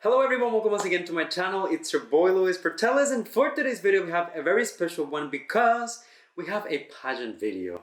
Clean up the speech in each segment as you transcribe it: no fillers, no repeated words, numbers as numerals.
Hello everyone, welcome once again to my channel. It's your boy Luis Portelles, and for today's video we have a very special one because we have a pageant video.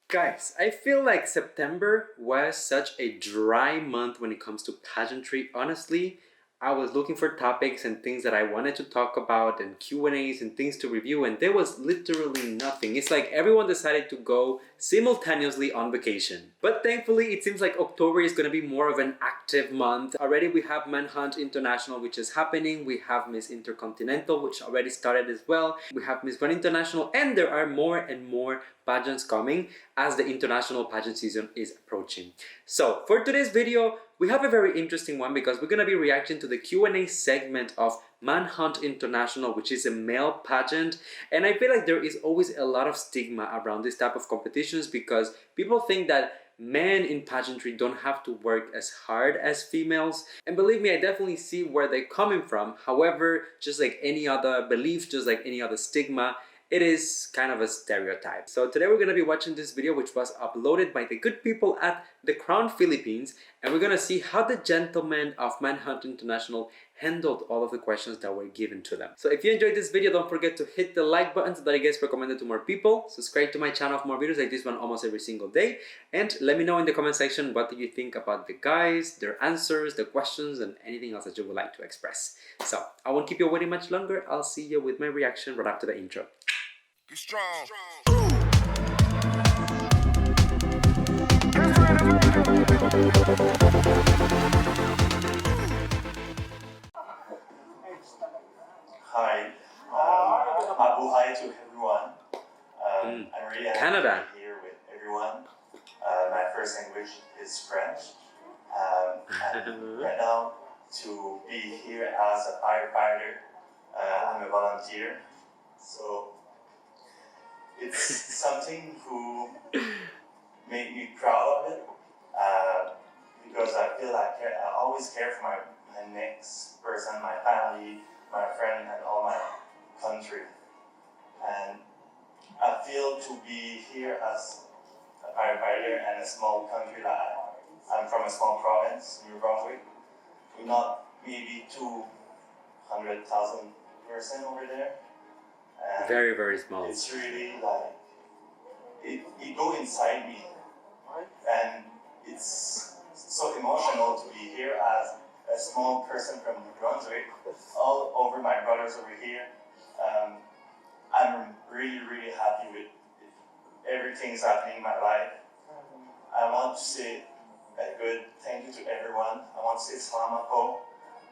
Guys, I feel like September was such a dry month when it comes to pageantry. Honestly, I was looking for topics and things that I wanted to talk about and Q&As and things to review, and there was literally nothing. It's like everyone decided to go simultaneously on vacation. But thankfully, it seems like October is going to be more of an active month. Already we have Manhunt International, which is happening. We have Miss Intercontinental, which already started as well. We have Miss Grand International, and there are more and more pageants coming as the international pageant season is approaching. So for today's video, we have a very interesting one because we're going to be reacting to the Q&A segment of Manhunt International, which is a male pageant. And I feel like there is always a lot of stigma around this type of competitions because people think that men in pageantry don't have to work as hard as females. And believe me, I definitely see where they're coming from. However, just like any other belief, just like any other stigma, it is kind of a stereotype. So today we're going to be watching this video, which was uploaded by the good people at The Crown Philippines, and we're going to see how the gentlemen of Manhunt International handled all of the questions that were given to them. So if you enjoyed this video, don't forget to hit the like button so that it gets recommended to more people. Subscribe to my channel for more videos like this one almost every single day, and let me know in the comment section what do you think about the guys, their answers, the questions, and anything else that you would like to express. So I won't keep you waiting much longer. I'll see you with my reaction right after the intro. Be strong. Hi, mabuhay to everyone. I'm really happy Canada. to be here with everyone. My first language is French. And right now, to be here as a firefighter, I'm a volunteer. So it's something who made me proud of it because I feel like I always care for my next person, my family, my friend, and all my country. And I feel to be here as a firefighter in a small country like I'm from a small province, New Brunswick. We're not maybe 200,000 person over there. And very, very small. it's really like, it go inside me. And it's so emotional to be here as a small person from New Brunswick, all over my brothers over here. I'm really, really happy with everything that's happening in my life. I want to say a good thank you to everyone. I want to say salamat po.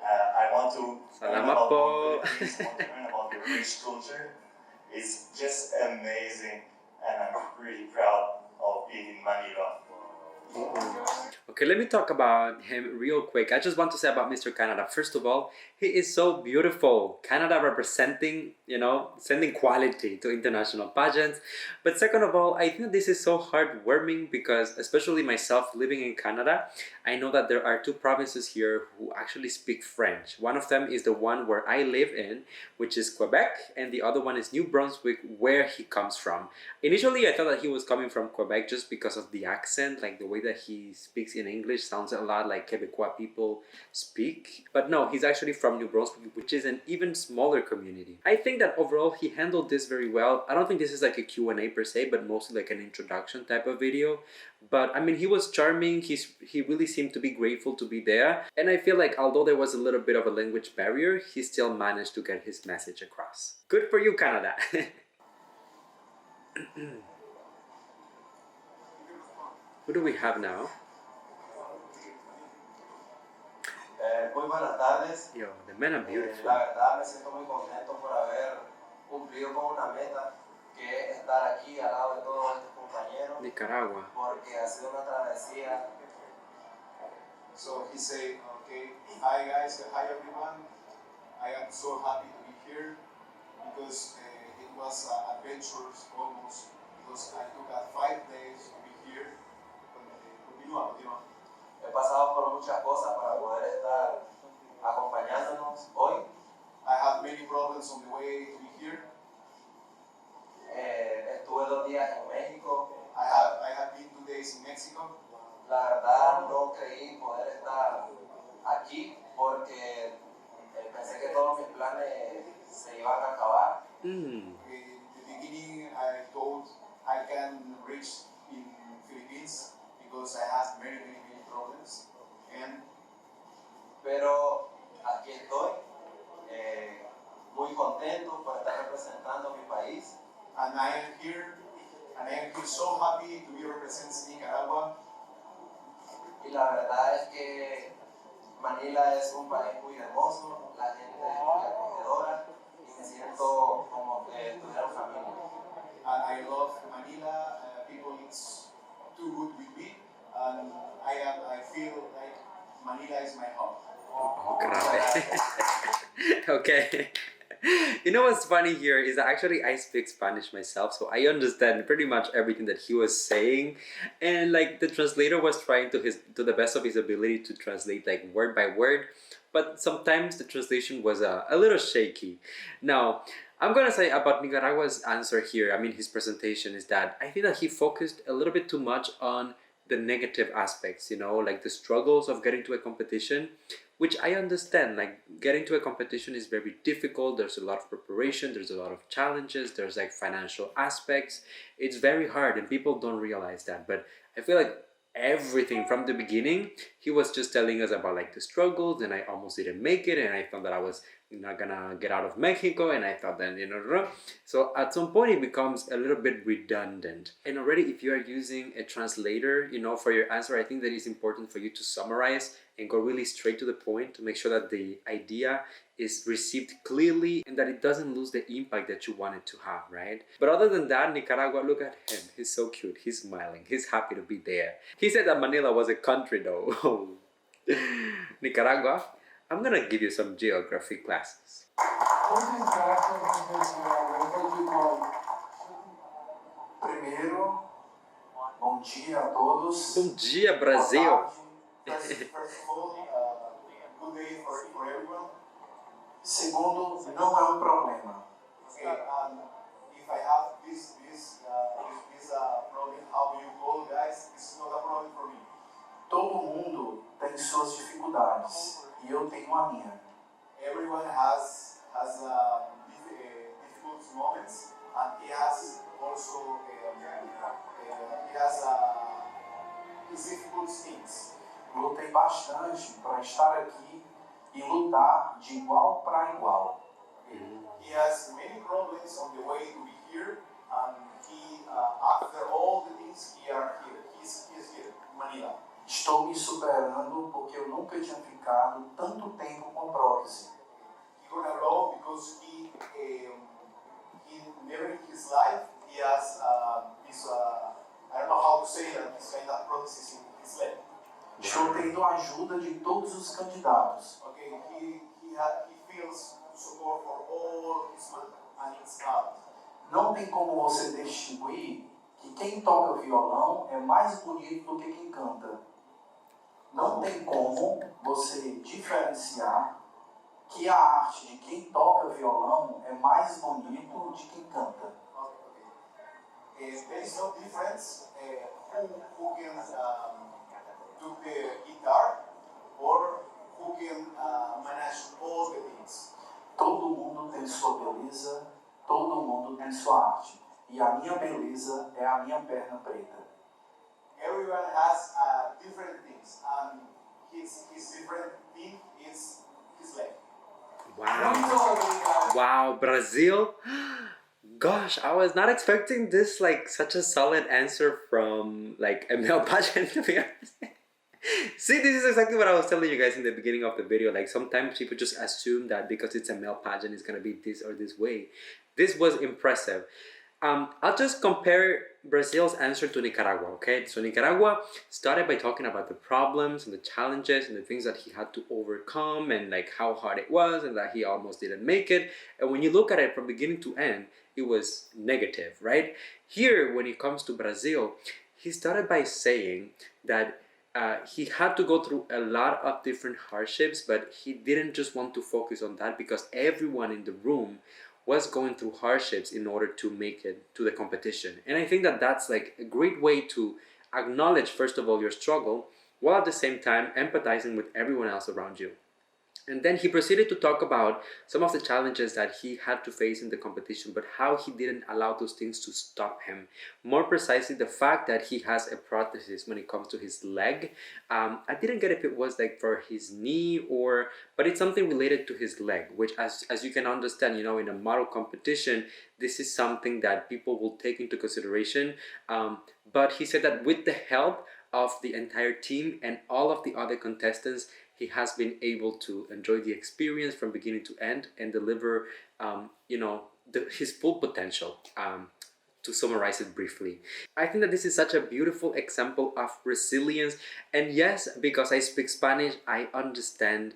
I want to learn Salamat about po. Philippines, I want to learn about the rich culture. It's just amazing, and I'm really proud of being in Manila. Okay, let me talk about him real quick. I just want to say about Mr. Canada. First of all, he is so beautiful. Canada representing, sending quality to international pageants. But second of all, I think this is so heartwarming because, especially myself living in Canada, I know that there are two provinces here who actually speak French. One of them is the one where I live in, which is Quebec, and the other one is New Brunswick, where he comes from. Initially, I thought that he was coming from Quebec just because of the accent, like the way that he speaks in English sounds a lot like Quebecois people speak. But no, he's actually from New Brunswick, which is an even smaller community. I think that overall he handled this very well. I don't think this is like a Q&A per se, but mostly like an introduction type of video. But I mean, he was charming. He really seemed to be grateful to be there. And I feel like although there was a little bit of a language barrier, he still managed to get his message across. Good for you, Canada. Who do we have now? Muy buenas tardes. Yo, the men are beautiful. La verdad me siento muy contento por haber cumplido con una meta que es estar aquí al lado de todos estos compañeros. Nicaragua. Porque ha sido una travesía. So he said, okay, hi guys, hi everyone. I am so happy to be here because it was adventures almost because I took 5 days to be here. Continúa. He pasado por muchas cosas para poder estar acompañándonos hoy. I had many problems on the way to be here. Estuve 2 días en México. I had been 2 days in Mexico. La verdad no creí poder estar aquí porque porque pensé que todos mis planes se iban a acabar. In the beginning, I thought I can reach in Philippines because I have many problems. Pero aquí estoy, muy contento por estar representando mi país. And I am here so happy to be representing Nicaragua. Y la verdad es que Manila es un país muy hermoso, la gente es muy acogedora y me siento como que tuviera familia. And I love Manila. People it's too good with me, and I feel like Manila is my home. Oh, grabe. Okay. You know what's funny here is that actually I speak Spanish myself, so I understand pretty much everything that he was saying, and like the translator was trying to the best of his ability to translate like word by word, but sometimes the translation was a little shaky. Now, I'm gonna say about Nicaragua's answer here, I mean his presentation, is that I think that he focused a little bit too much on the negative aspects, you know, like the struggles of getting to a competition, which I understand. Like getting to a competition is very difficult. There's a lot of preparation, there's a lot of challenges, there's like financial aspects. It's very hard and people don't realize that. But I feel like everything from the beginning, he was just telling us about like the struggles, and I almost didn't make it, and I thought that I was not gonna get out of Mexico, and I thought that, you know, so at some point it becomes a little bit redundant. And already if you are using a translator, you know, for your answer, I think that it's important for you to summarize and go really straight to the point to make sure that the idea is received clearly and that it doesn't lose the impact that you want it to have, right? But other than that, Nicaragua, look at him. He's so cute. He's smiling. He's happy to be there. He said that Manila was a country though. Nicaragua, I'm gonna give you some geography classes. Primeiro, bom dia a todos. Bom dia, Brasil. First of all, good day for everyone. Segundo, não é um problema. Okay, if I have this problem, how you call, guys? It's not a problem for me. Todo mundo tem suas dificuldades e eu tenho a minha. Everyone has difficult moments, and he has also his difficult things. Lutei bastante para estar aqui e lutar de igual para igual. He has many problems on the way to be here, and after all the things, he's here, Manila. Estou me superando porque eu nunca tinha ficado tanto tempo com prótese. He gonna grow because he never in his life he has this I don't know how to say that, this kind of process in his leg. Estou tendo a ajuda de todos os candidatos. Okay, he feels support for all his man and his heart. Não tem como você distinguir que quem toca violão é mais bonito do que quem canta. Não tem como você diferenciar que a arte de quem toca violão é mais bonito de quem canta. There is no difference who can do the guitar or who can manage all the things. Todo mundo tem sua beleza, todo mundo tem sua arte. E a minha beleza é a minha perna preta. Everyone has different things, and his different thing is his leg. Wow. Wow, Brazil. Gosh, I was not expecting this, like such a solid answer from like a male pageant, to be honest. See, this is exactly what I was telling you guys in the beginning of the video. Like sometimes people just assume that because it's a male pageant, it's gonna be this or this way. This was impressive. I'll just compare Brazil's answer to Nicaragua, okay? So Nicaragua started by talking about the problems and the challenges and the things that he had to overcome and like how hard it was and that he almost didn't make it. And when you look at it from beginning to end, it was negative, right? Here, when it comes to Brazil, he started by saying that he had to go through a lot of different hardships, but he didn't just want to focus on that because everyone in the room was going through hardships in order to make it to the competition. And I think that that's like a great way to acknowledge, first of all, your struggle, while at the same time empathizing with everyone else around you. And then he proceeded to talk about some of the challenges that he had to face in the competition, but how he didn't allow those things to stop him. More precisely, the fact that he has a prosthesis when it comes to his leg. I didn't get if it was like for his knee or, but it's something related to his leg, which as you can understand, you know, in a model competition, this is something that people will take into consideration. But he said that with the help of the entire team and all of the other contestants, he has been able to enjoy the experience from beginning to end and deliver, you know, his full potential. To summarize it briefly, I think that this is such a beautiful example of resilience. And yes, because I speak Spanish, I understand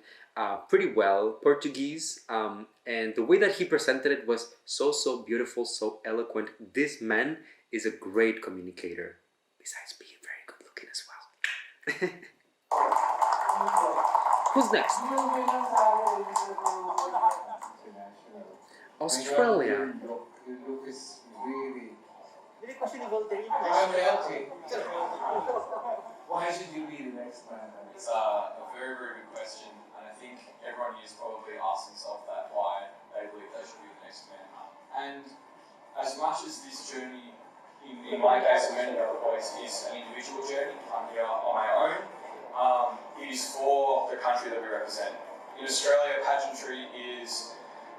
pretty well Portuguese, and the way that he presented it was so beautiful, so eloquent. This man is a great communicator, besides being very good looking as well. Who's next? Australia. Your look is really. Why should you be the next man? It's a very, very good question, and I think everyone here is probably asking themselves that why they believe they should be the next man. And as much as this journey, in my case and many other boys, is an individual journey, I'm here on my own, it is for the country that we represent. In Australia, pageantry is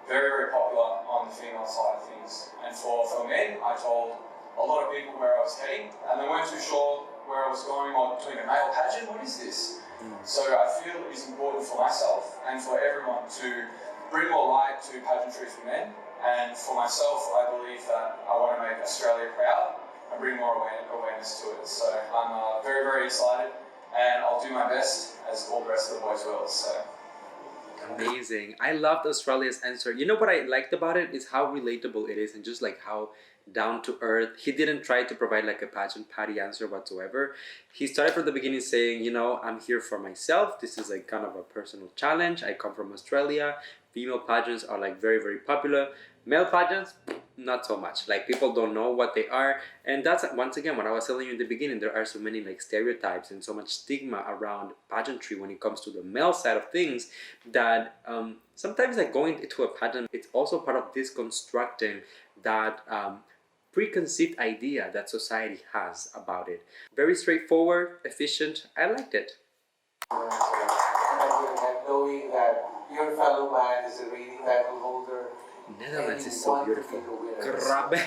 very, very popular on the female side of things. And for men, I told a lot of people where I was heading, and they weren't too sure where I was going or doing a male pageant. What is this? So I feel it is important for myself and for everyone to bring more light to pageantry for men. And for myself, I believe that I want to make Australia proud and bring more awareness to it. So I'm very, very excited, and I'll do my best as all the rest of the boys will. So. Amazing. I loved Australia's answer. You know what I liked about it is how relatable it is, and just like how down to earth. He didn't try to provide like a pageant patty answer whatsoever. He started from the beginning saying, you know, I'm here for myself. This is like kind of a personal challenge. I come from Australia. Female pageants are like very, very popular. Male pageants, not so much. Like people don't know what they are. And that's once again what I was telling you in the beginning. There are so many like stereotypes and so much stigma around pageantry when it comes to the male side of things that sometimes like going into a pageant, it's also part of disconstructing that preconceived idea that society has about it. Very straightforward, efficient. I liked it. And knowing that your fellow man is a reading title holder. Netherlands is so beautiful. Grabe.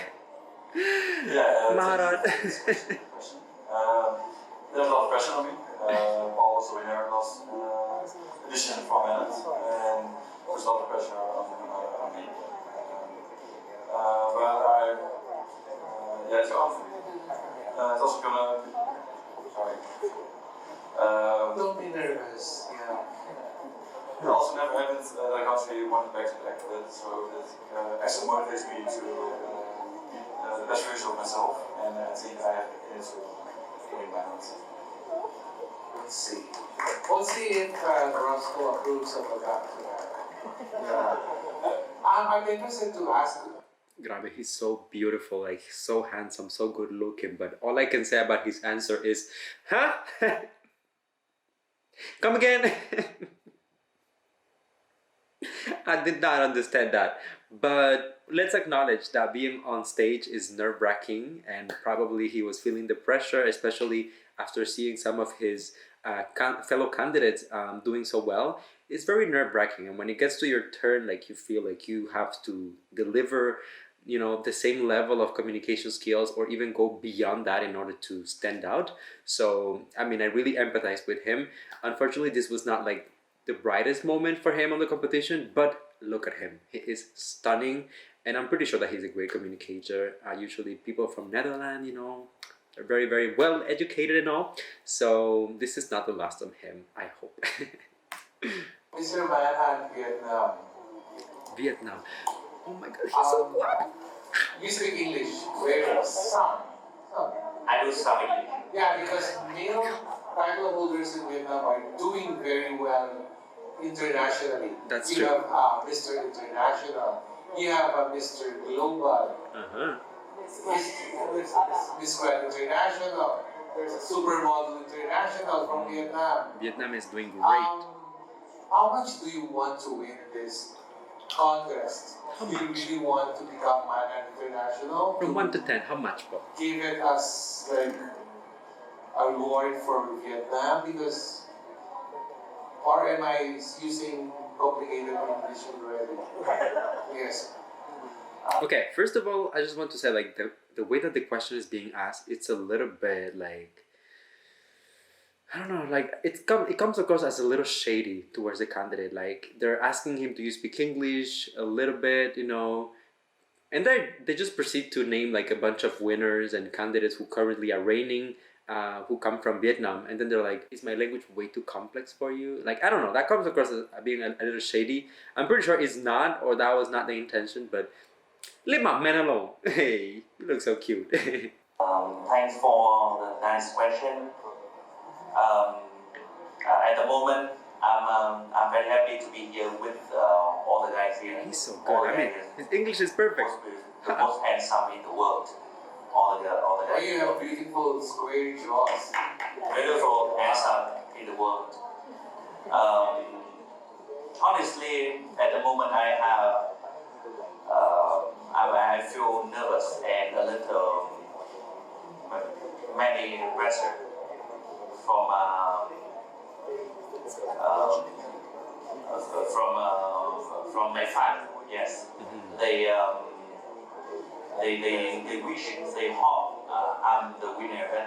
Yeah, Marat. there's a lot of pressure on me. Paul was the winner last edition from Manhunt, and there's a lot of pressure on me. Yeah, it's off. It's also gonna. Sorry. Don't be nervous. Yeah. I also never had it that I can't really want back to back, so that actually motivates me to be the best version of myself, and I think I have it to win Manhunt. Let's see. We'll see if Roscoe approves of a back-to-back. I'm interested to ask. Grabe, he's so beautiful, like he's so handsome, so good looking, but all I can say about his answer is, huh? Come again? I did not understand that. But let's acknowledge that being on stage is nerve-wracking, and probably he was feeling the pressure, especially after seeing some of his fellow candidates doing so well. It's very nerve-wracking, and when it gets to your turn, like you feel like you have to deliver, you know, the same level of communication skills or even go beyond that in order to stand out. So I mean, I really empathize with him. Unfortunately, this was not like the brightest moment for him on the competition, but look at him. He is stunning, and I'm pretty sure that he's a great communicator. Usually people from Netherlands, you know, are very, very well educated and all. So this is not the last of him, I hope. Mr. Manhunt, Vietnam. Vietnam. Oh my god, he's so black. You speak English. Where? Some. I do some English. Yeah, because male title holders in Vietnam are doing very well internationally. That's you true. You have Mr. International. You have Mr. Global. Miss Grand International. There's a Supermodel International from Vietnam. Vietnam is doing great. how much do you want to win this contest? How Do you much? really want to become Manhunt International? From 1 to 10, how much, Paul? Give it as like a reward for Vietnam because, or am I using complicated English already? Yes. Okay, first of all, I just want to say like the way that the question is being asked, it's a little bit like, I don't know, like it comes across as a little shady towards the candidate. Like they're asking him to speak English a little bit, you know, and they just proceed to name like a bunch of winners and candidates who currently are reigning, who come from Vietnam, and then they're like, "Is my language way too complex for you?" Like I don't know, that comes across as being a little shady. I'm pretty sure it's not, or that was not the intention, but leave my man alone. Hey, you look so cute. Thanks for the nice question. At the moment, I'm very happy to be here with all the guys here. He's so All good. the I mean, guys, his English is perfect. the most handsome in the world. All the Why guys. you have beautiful square jaws? Beautiful, handsome in the world. Honestly, at the moment, I feel nervous and a little many pressure from from my family. Yes, they wish, they hope I'm the winner. But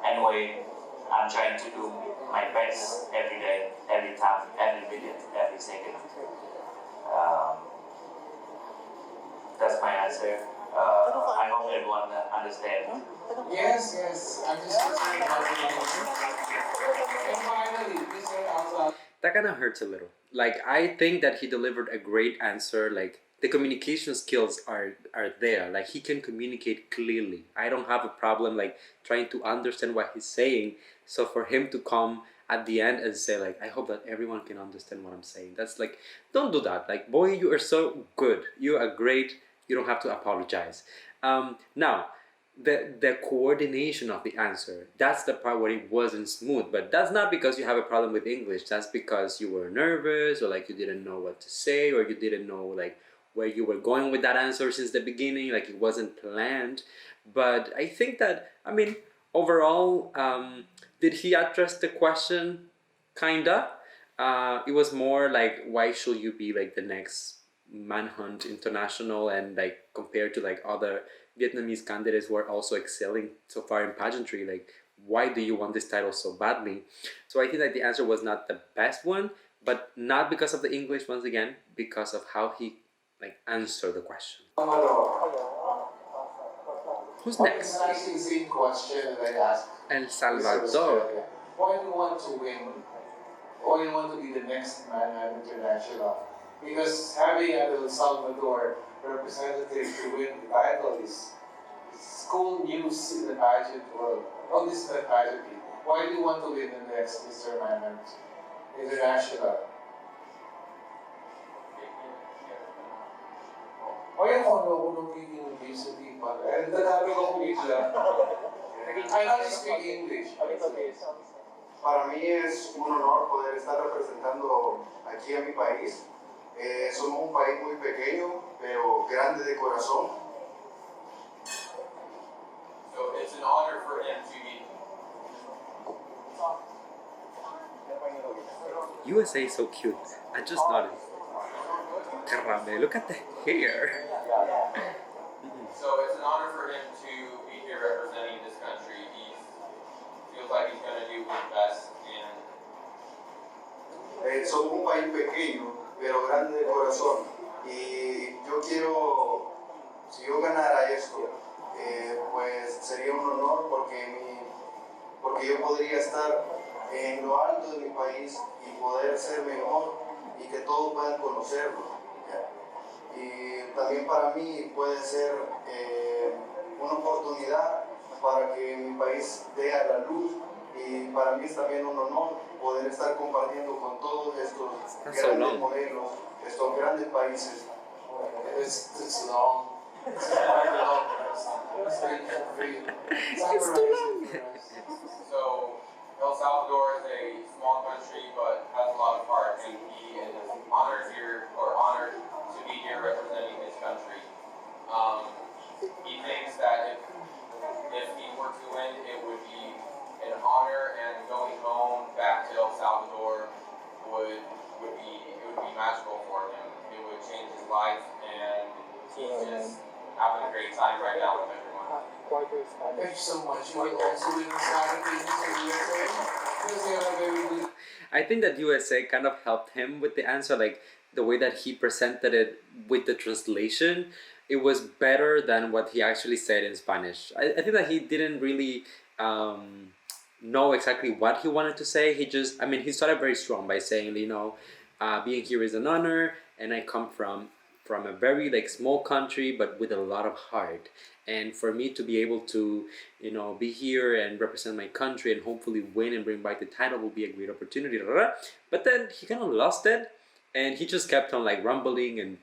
anyway, I'm trying to do my best every day, every time, every minute, every second. That's my answer. I hope everyone understands. Yes. I'm just listening about the And finally, Mr. Alza. That kind of hurts a little. Like I think that he delivered a great answer. Like the communication skills are there. Like he can communicate clearly. I don't have a problem like trying to understand what he's saying. So for him to come at the end and say like, I hope that everyone can understand what I'm saying. That's like, don't do that. Like, boy, you are so good. You are great. You don't have to apologize. Now, the coordination of the answer, that's the part where it wasn't smooth. But that's not because you have a problem with English. That's because you were nervous, or like you didn't know what to say, or you didn't know like where you were going with that answer since the beginning. Like it wasn't planned. But I think that, I mean, overall, did he address the question? Kinda. It was more like, why should you be like the next Manhunt International, and like compared to like other Vietnamese candidates who are also excelling so far in pageantry, like why do you want this title so badly? So I think that the answer was not the best one, but not because of the English, once again, because of how he like answered the question. Who's next? It's actually the same question that I asked. El Salvador. Why do you want to win? Why do you want to be the next Manhunt International? Because having an El Salvador representative to win the title is cool news in the pageant world. Oh, this is not pageantry. Why do you want to win the next Mr. Manhunt International? Why ako nung speaking English sa people? And Tagalog ako bigla. I only speak English. Para mí es un honor poder estar representando aquí a mi país. Somos un país muy pequeño, pero grande de corazón. So it's an honor for him to be. USA is so cute. I just noticed. Caramba, look at the hair. So it's an honor for him to be here representing this country. He feels like he's going to do his best. Somos un país pequeño, pero grande de corazón. Y yo quiero, si yo ganara esto, pues sería un honor porque yo podría estar en lo alto de mi país y poder ser mejor y que todos puedan conocerlo. Y también para mí puede ser una oportunidad para que mi país dé a la luz, y para mí es también un honor poder estar compartiendo con todos estos grandes modelos, estos grandes países. It's long. It's quite long. It's too long. So El Salvador is a small country but has a lot of heart, and he is honored to be here representing his country. He thinks that if he were to win, it would be an honor, and going home back to El Salvador would be magical for him. It would change his life, and he's just having a great time right now with everyone. Thank you so much. You will also win the soccer pageants in the USA because they have a very good. I think that USA kind of helped him with the answer, like the way that he presented it with the translation. It was better than what he actually said in Spanish. I think that he didn't really know exactly what he wanted to say. He started very strong by saying, being here is an honor, and I come from a very like small country, but with a lot of heart. And for me to be able to, be here and represent my country and hopefully win and bring back the title will be a great opportunity. But then he kind of lost it, and he just kept on like rumbling and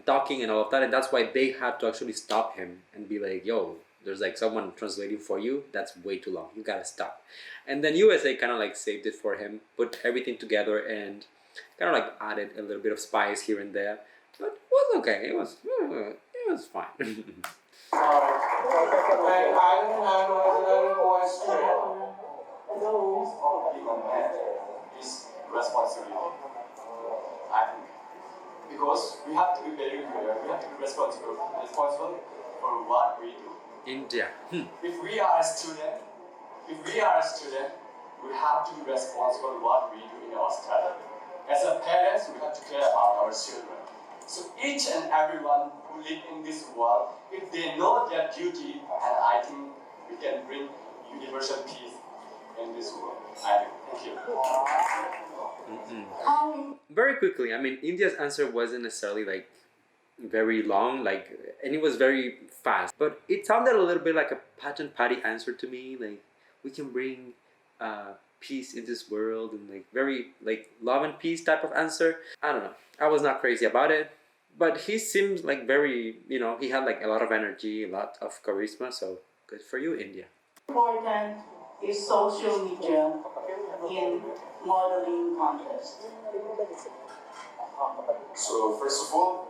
talking and all of that, and that's why they had to actually stop him and be like, "Yo, there's like someone translating for you. That's way too long. You gotta stop." And then USA kind of like saved it for him, put everything together, and kind of like added a little bit of spice here and there. But it was okay. It was fine. And Adam has another question. Is responsibility. I think. Because we have to be very clear, we have to be responsible for what we do. India. If we are a student, we have to be responsible for what we do in our study. As a parents, we have to care about our children. So each and everyone who live in this world, if they know their duty, and I think we can bring universal peace in this world. I think. Thank you. Very quickly, India's answer wasn't necessarily like very long, and it was very fast, but it sounded a little bit like a pageant patty answer to me. Like, we can bring peace in this world, and like very like love and peace type of answer. I don't know. I was not crazy about it, but he seems like very, he had like a lot of energy, a lot of charisma. So good for you, India. Important is social media in modeling contest. So first of all,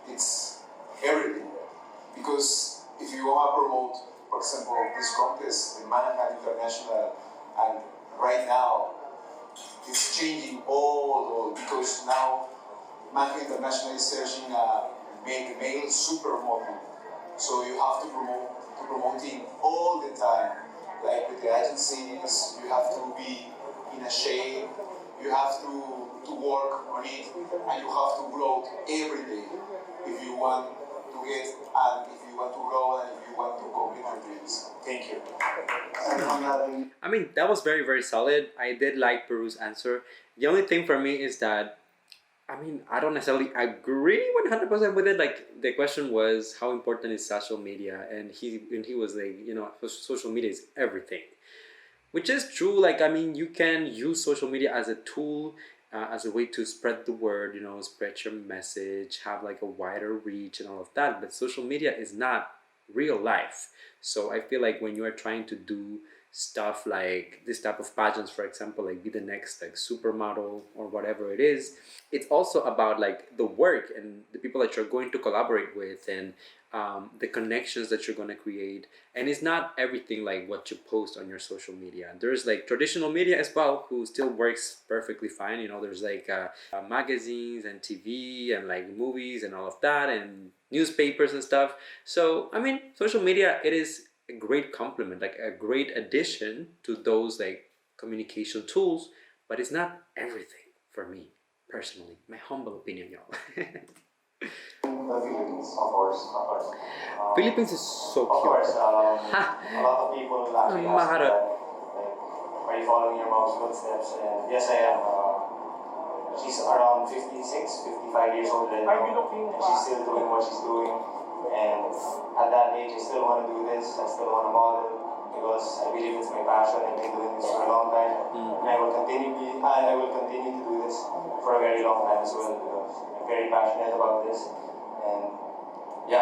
it's everything. Because if you want to promote, for example, this contest, the Manhunt International, and right now it's changing all because now Manhunt International is searching a male supermodel. So you have to promote him all the time. Like with the agencies, you have to be in a shape, you have to work on it, and you have to grow every day if you want to get, and if you want to grow, and if you want to complete your dreams. Thank you. That was very, very solid. I did like Peru's answer. The only thing for me is that, I don't necessarily agree 100% with it. Like, the question was, how important is social media? And he was like, social media is everything. Which is true. Like, you can use social media as a tool, as a way to spread the word, spread your message, have like a wider reach and all of that. But social media is not real life. So I feel like when you are trying to do stuff like this type of pageants, for example, like be the next like supermodel or whatever it is, it's also about like the work and the people that you're going to collaborate with, and the connections that you're going to create. And it's not everything like what you post on your social media. There's like traditional media as well who still works perfectly fine. There's like magazines and TV and like movies and all of that, and newspapers and stuff. So social media, it is a great complement, like a great addition to those like communication tools, but it's not everything for me personally. My humble opinion, y'all. The Philippines, of course. Philippines is so Of cute. course, a lot of people actually ask me that, are you following your mom's footsteps? And yes, I am. She's around 56, 55 years old right now, and she's still doing what she's doing. And at that age, I still want to do this. I still want to model because I believe it's my passion. I've been doing this for a long time, and I will continue to do this for a very long time as well because I'm very passionate about this. And that's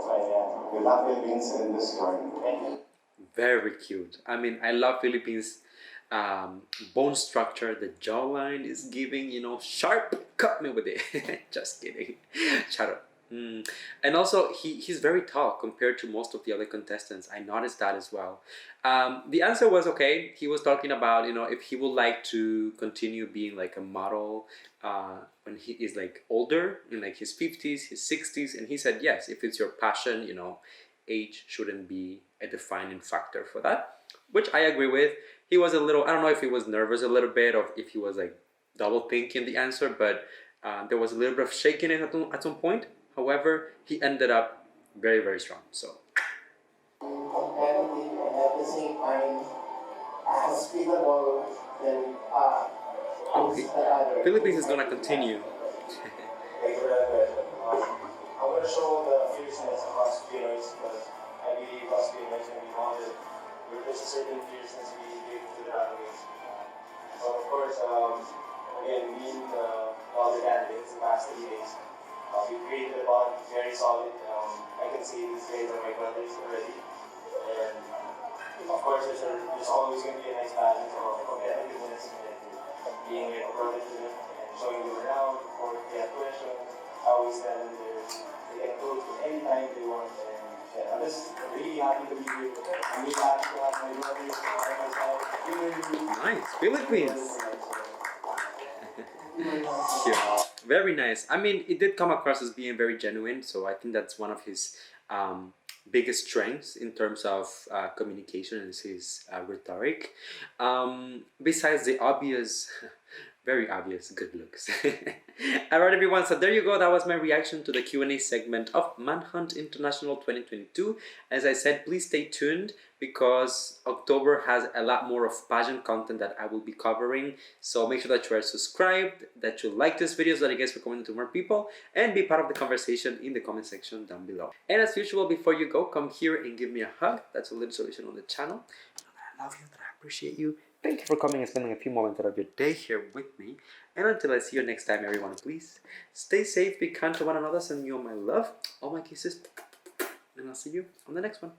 why. Yeah. We love Philippines and this journey. Thank you. very cute. I mean, I love Philippines bone structure. The jawline is giving, you know, sharp. Cut me with it. Just kidding. Shut up. And also, he's very tall compared to most of the other contestants. I noticed that as well. The answer was okay. He was talking about, you know, if he would like to continue being like a model when he is like older, in like his 50s, his 60s. And he said, yes, if it's your passion, you know, age shouldn't be a defining factor for that, which I agree with. He was a little, I don't know if he was nervous a little bit or if he was like double thinking the answer, but there was a little bit of shaking at some point. However, he ended up very, very strong. So. Competitive and at the same time hospitable than Philippines is gonna continue. Thank you for that question. I want to show the fierceness of us Pinoys because I believe us Pinoys can be modeled. There's a certain fierceness we give to the runways. So of course, again, being all the candidates the past 3 days, we created a bond very solid. I can see these guys are my brothers already. And of course, there's always going to be a nice balance of competitiveness and being a brother to them and showing them around before they have questions. I always tell them they can go to any time they want. And yeah, I'm just really happy to be here. I'm really happy to have my brothers by my side. Nice, Philippines. Yeah, very nice. I mean, it did come across as being very genuine, so I think that's one of his biggest strengths in terms of communication and his rhetoric. Besides the obvious, very obvious good looks. Alright everyone, so there you go. That was my reaction to the Q&A segment of Manhunt International 2022. As I said, please stay tuned because October has a lot more of pageant content that I will be covering. So make sure that you are subscribed, that you like this video so that I guess recommend it to more people, and be part of the conversation in the comment section down below. And as usual, before you go, come here and give me a hug. That's a little solution on the channel. I love you, that I appreciate you. Thank you for coming and spending a few moments out of your day here with me. And until I see you next time, everyone, please stay safe, be kind to one another, send you all my love, all my kisses, and I'll see you on the next one.